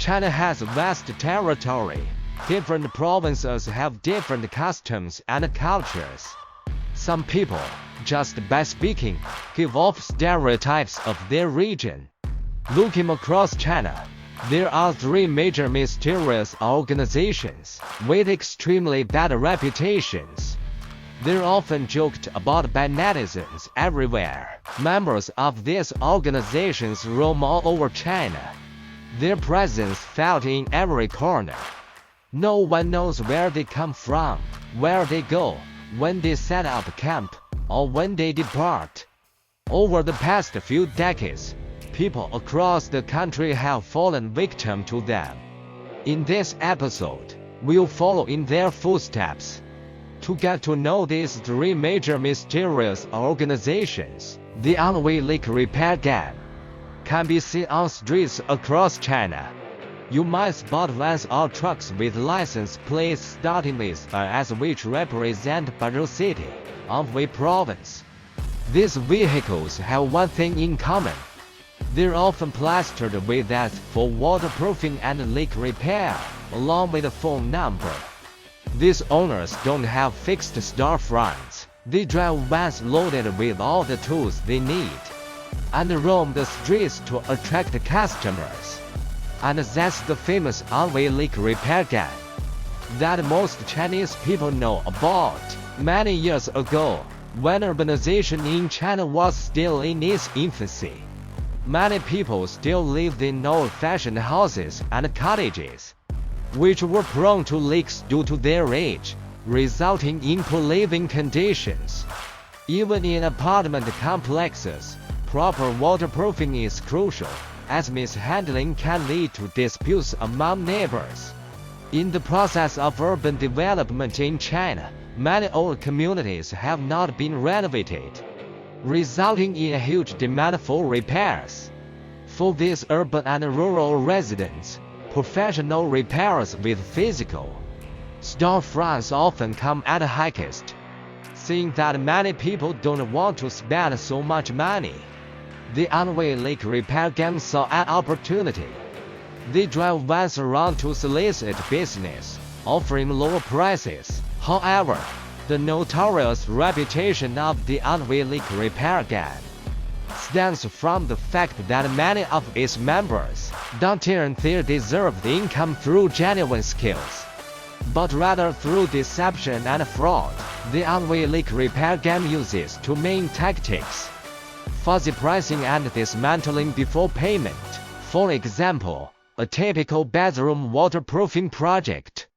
China has a vast territory. Different provinces have different customs and cultures. Some people, just by speaking, give off stereotypes of their region. Looking across China, there are three major mysterious organizations with extremely bad reputations. They're often joked about by netizens everywhere. Members of these organizations roam all over China. Their presence felt in every corner. No one knows where they come from, where they go, when they set up camp, or when they depart. Over the past few decades, people across the country have fallen victim to them. In this episode, we'll follow in their footsteps. To get to know these three major mysterious organizations, the Unveiling repair gang can be seen on streets across China. You might spot vans or trucks with license plates starting with as which represent Bazhou City, Anhui Province. These vehicles have one thing in common. They're often plastered with ads for waterproofing and leak repair, along with a phone number. These owners don't have fixed storefronts. They drive vans loaded with all the tools they need, and roam the streets to attract customers. And that's the famous Unveiling repair gang that most Chinese people know about. Many years ago, when urbanization in China was still in its infancy, many people still lived in old-fashioned houses and cottages, which were prone to leaks due to their age, resulting in poor living conditions. Even in apartment complexes, proper waterproofing is crucial, as mishandling can lead to disputes among neighbors. In the process of urban development in China, many old communities have not been renovated, resulting in a huge demand for repairs. For these urban and rural residents, professional repairs with physical storefronts often come at a high cost. Seeing that many people don't want to spend so much money, the Unveiling repair gang saw an opportunity. They drive vans around to solicit business, offering lower prices. However, the notorious reputation of the Unveiling repair gang stems from the fact that many of its members don't earn their deserved income through genuine skills, but rather through deception and fraud. The Unveiling repair gang uses two main tactics: fuzzy pricing and dismantling before payment. For example, a typical bedroom waterproofing project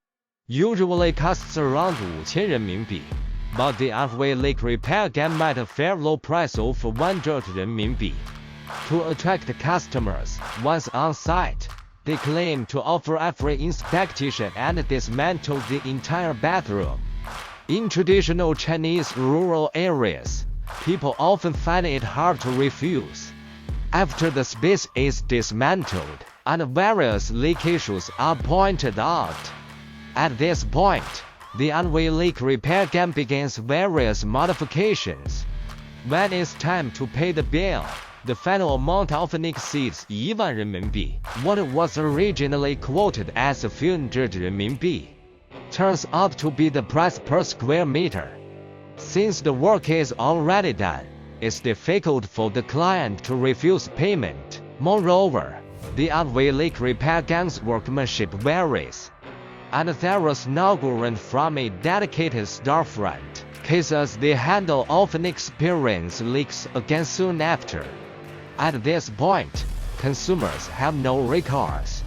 usually costs around 5,000 人民币, but the Unveiling repair gang might a fair low price of 100 人民币. To attract customers, once on site, they claim to offer a free inspection and dismantle the entire bathroom. In traditional Chinese rural areas, people often find it hard to refuse. After the space is dismantled and various leak issues are pointed out, at this point, the Unveiling repair gang begins various modifications. When it's time to pay the bill, the final amount often exceeds 1,000 人民币. What was originally quoted as 400 人民币turns out to be the price per square meter. Since the work is already done, it's difficult for the client to refuse payment. Moreover, the Unveiling repair gang's workmanship varies, and thorough inaugurant from a dedicated storefront. Cases they handle often experience leaks again soon after. At this point, consumers have no recourse.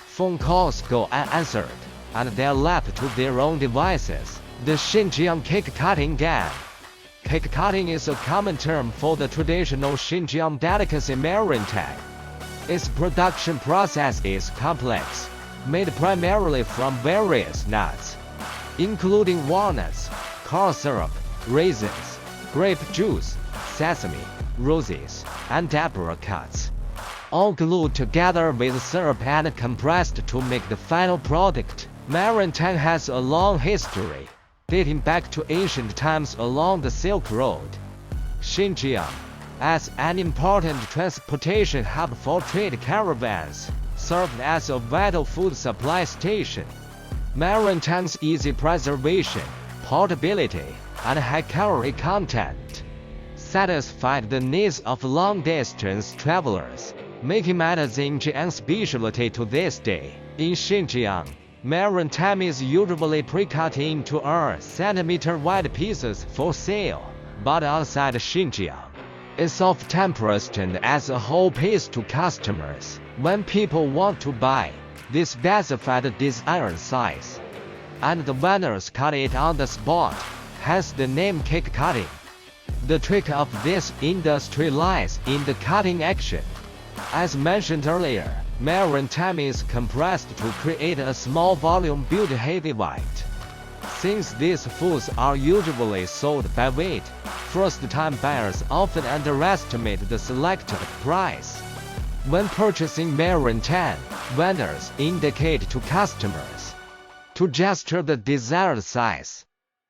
Phone calls go unanswered, and they're left to their own devices. The Xinjiang cake cutting gang. Cake cutting is a common term for the traditional Xinjiang delicacy marintang. Its production process is complex, made primarily from various nuts, including walnuts, corn syrup, raisins, grape juice, sesame, roses, and apricots, all glued together with syrup and compressed to make the final product. Marintang has a long history, dating back to ancient times along the Silk Road. Xinjiang, as an important transportation hub for trade caravans, served as a vital food supply station. Maritime's easy preservation, portability, and high-calorie content satisfied the needs of long-distance travelers, making it Xinjiang's specialty to this day. In Xinjiang, maritime is usually pre-cut into centimeter-wide pieces for sale, but outside Xinjiang, it's often presented as a whole piece to customers. When people want to buy the specified desired size, and the vendors cut it on the spot, hence the name cake cutting. The trick of this industry lies in the cutting action. As mentioned earlier, maritime is compressed to create a small volume built heavyweight. Since these foods are usually sold by weight, first-time buyers often underestimate the selected price. When purchasing maritime, vendors indicate to customers to gesture the desired size.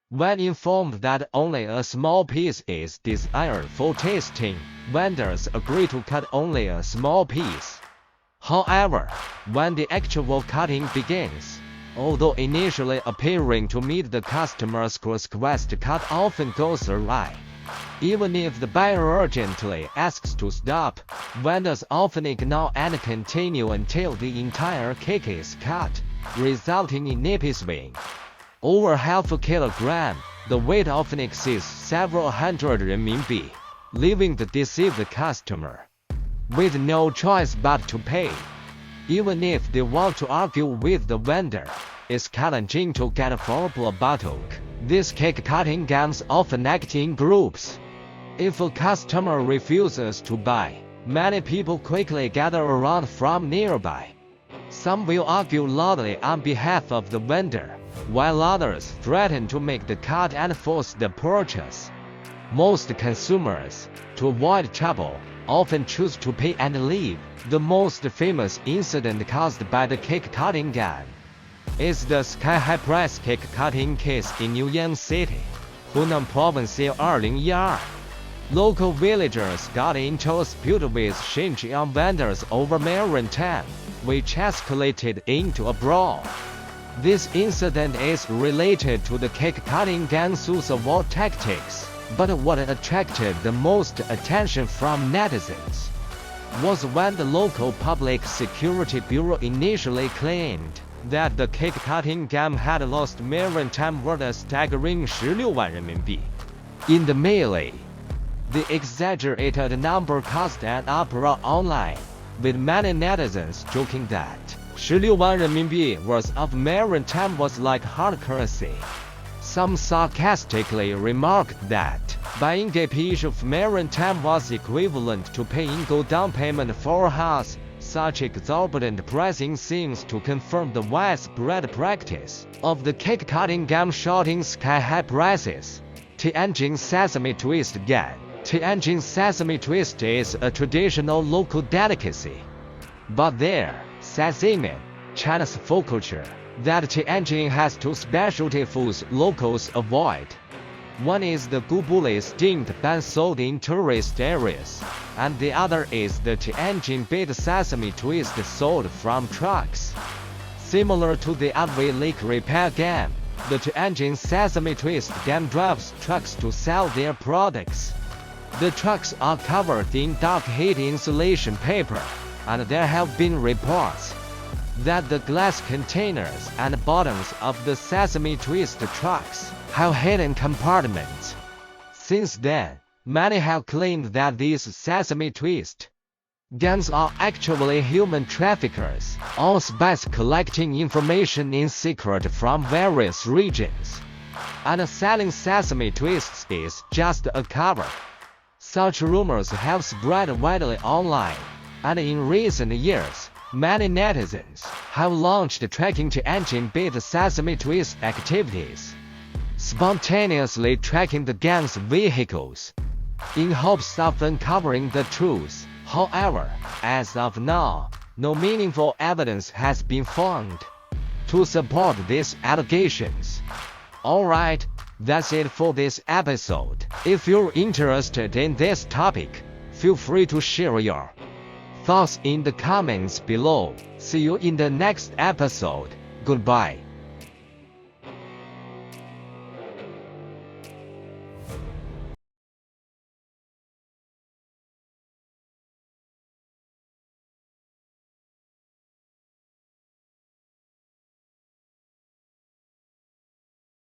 When informed that only a small piece is desired for tasting, vendors agree to cut only a small piece. However, when the actual cutting begins, although initially appearing to meet the customer's request, cut often goes awry. Even if the buyer urgently asks to stop, vendors often ignore and continue until the entire cake is cut, resulting in nippy swing. Over half a kilogram, the weight often exceeds several hundred renminbi, leaving the deceived customer with no choice but to pay. Even if they want to argue with the vendor, it's challenging to get a verbal battle. These cake cutting gangs often act in groups. If a customer refuses to buy, many people quickly gather around from nearby. Some will argue loudly on behalf of the vendor, while others threaten to make the cut and force the purchase. Most consumers, to avoid trouble, often choose to pay and leave. The most famous incident caused by the cake cutting gang is the sky-high price cake cutting case in Yuan City, Hunan Province in 2012. Local villagers got into a dispute with Xinjiang vendors over maritime, which escalated into a brawl. This incident is related to the cake cutting gang's use of war tactics, but what attracted the most attention from netizens was when the local Public Security Bureau initially claimed that the cake cutting gang had lost maritime worth a staggering 16万人民币. In the melee, the exaggerated number caused an uproar online, with many netizens joking that 16万人民币worth of maritime was like hard currency. Some sarcastically remarked that buying a piece of maritime was equivalent to paying gold down payment for a house. Such exorbitant pricing seems to confirm the widespread practice of the cake cutting gang shouting sky-high prices. Tianjin Sesame Twist Gang. Tianjin Sesame Twist is a traditional local delicacy. But there, says in China's folk culture, that Tianjin has two specialty foods locals avoid. One is the gubuli steamed bun sold in tourist areas, and the other is the Tianjin baked sesame twist sold from trucks. Similar to the Unveiling repair gang, the Tianjin Sesame Twist gang drives trucks to sell their products. The trucks are covered in dark heat insulation paper, and there have been reports that the glass containers and bottoms of the Sesame Twist trucks have hidden compartments. Since then, many have claimed that these Sesame Twist gangs are actually human traffickers, on spies collecting information in secret from various regions, and selling Sesame Twists is just a cover. Such rumors have spread widely online, and in recent years, many netizens have launched tracking Tianjin-based Sesame Twist activities, spontaneously tracking the gang's vehicles, in hopes of uncovering the truth. However, as of now, no meaningful evidence has been found to support these allegations. Alright, that's it for this episode. If you're interested in this topic, feel free to share your thoughts in the comments below. See you in the next episode. Goodbye.